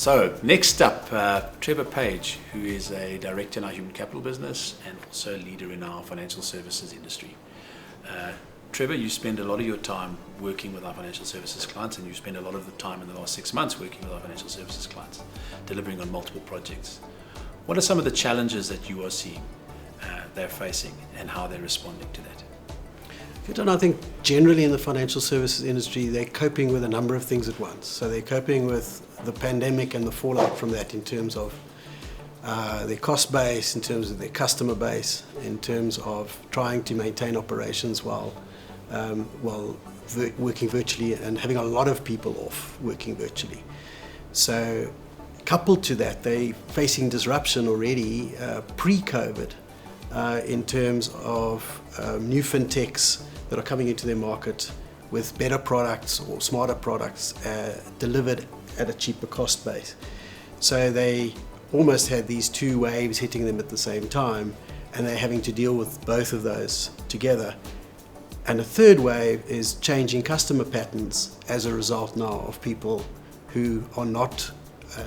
So next up, Trevor Page, who is a director in our human capital business and also a leader in our financial services industry. Trevor, you spend a lot of your time working with our financial services clients, and you spend a lot of the time in the last 6 months working with our financial services clients, delivering on multiple projects. What are some of the challenges that you are seeing they're facing, and how they're responding to that? I think generally in the financial services industry, they're coping with a number of things at once. So they're coping with the pandemic and the fallout from that in terms of their cost base, in terms of their customer base, in terms of trying to maintain operations while working virtually and having a lot of people off working virtually. So coupled to that, they're facing disruption already pre-COVID in terms of new fintechs that are coming into their market with better products or smarter products delivered at a cheaper cost base. So they almost had these two waves hitting them at the same time, and they're having to deal with both of those together. And a third wave is changing customer patterns as a result now of people who are not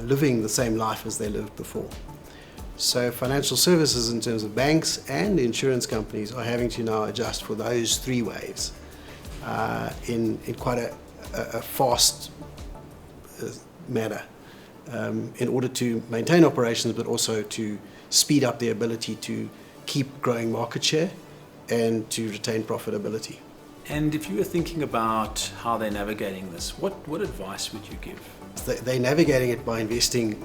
living the same life as they lived before. So financial services in terms of banks and insurance companies are having to now adjust for those three waves in quite a fast manner in order to maintain operations, but also to speed up their ability to keep growing market share and to retain profitability. And if you were thinking about how they're navigating this, what advice would you give? They're navigating it by investing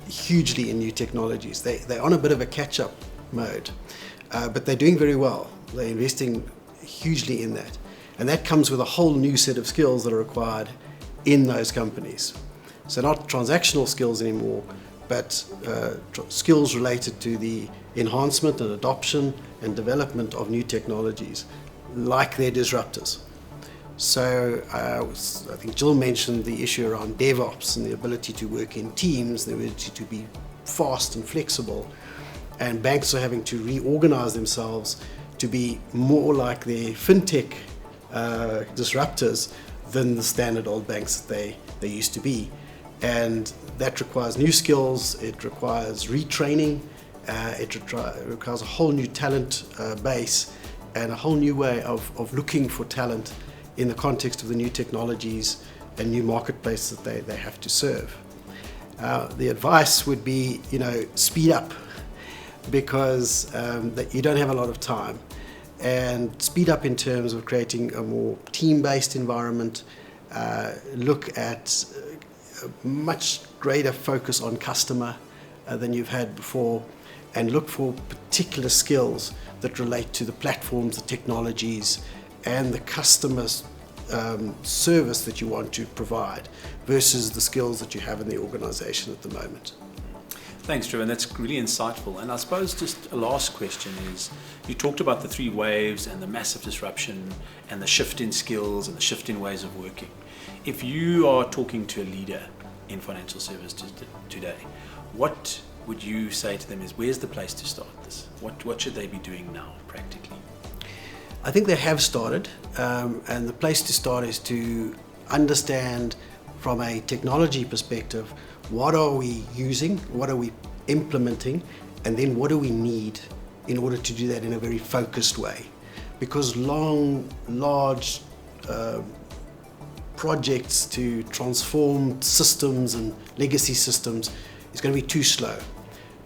hugely in new technologies. They're on a bit of a catch-up mode, but they're doing very well. They're investing hugely in that. And that comes with a whole new set of skills that are required in those companies. So not transactional skills anymore, but skills related to the enhancement and adoption and development of new technologies, like their disruptors. So I think Jill mentioned the issue around DevOps and the ability to work in teams, the ability to be fast and flexible. And banks are having to reorganize themselves to be more like the fintech disruptors than the standard old banks that they used to be. And that requires new skills, it requires retraining, it requires a whole new talent base and a whole new way of looking for talent in the context of the new technologies and new marketplace that they have to serve. The advice would be, speed up, because that you don't have a lot of time. And speed up in terms of creating a more team-based environment, look at a much greater focus on customer than you've had before, and look for particular skills that relate to the platforms, the technologies, and the customer's service that you want to provide versus the skills that you have in the organization at the moment. Thanks, Trevor, and that's really insightful. And I suppose just a last question is, you talked about the three waves and the massive disruption and the shift in skills and the shift in ways of working. If you are talking to a leader in financial services today, what would you say to them is, where's the place to start this? What should they be doing now, practically? I think they have started, and the place to start is to understand from a technology perspective, what are we using, what are we implementing, and then what do we need in order to do that in a very focused way. Because large projects to transform systems and legacy systems is going to be too slow.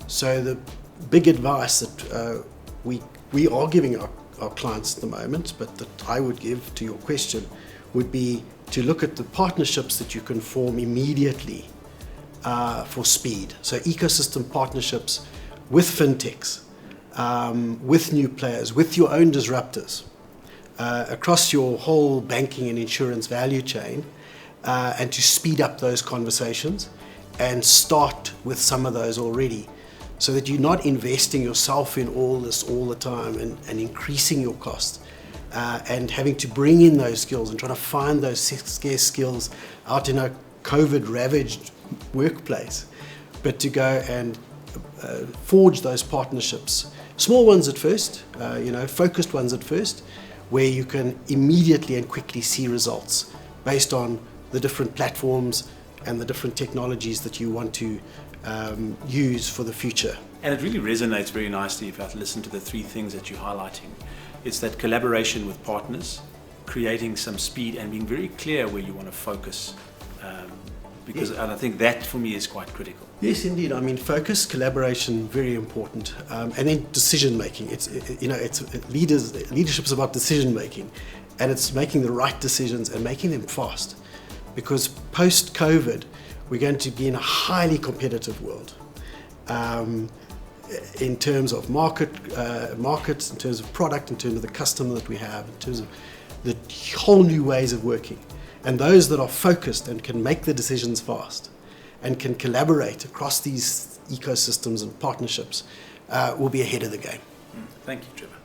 So the big advice that we are giving our clients at the moment, but that I would give to your question, would be to look at the partnerships that you can form immediately for speed. So ecosystem partnerships with fintechs, with new players, with your own disruptors, across your whole banking and insurance value chain, and to speed up those conversations and start with some of those already, so that you're not investing yourself in all this all the time and increasing your costs and having to bring in those skills and trying to find those scarce skills out in a COVID-ravaged workplace, but to go and forge those partnerships, small ones at first, focused ones at first, where you can immediately and quickly see results based on the different platforms, and the different technologies that you want to use for the future. And it really resonates very nicely if I listen to the three things that you're highlighting. It's that collaboration with partners, creating some speed and being very clear where you want to focus. And I think that for me is quite critical. Yes, indeed. I mean, focus, collaboration, very important, and then decision making. Leadership is about decision making, and it's making the right decisions and making them fast, because post COVID, we're going to be in a highly competitive world, in terms of markets, in terms of product, in terms of the customer that we have, in terms of the whole new ways of working. And those that are focused and can make the decisions fast and can collaborate across these ecosystems and partnerships will be ahead of the game. Thank you, Trevor.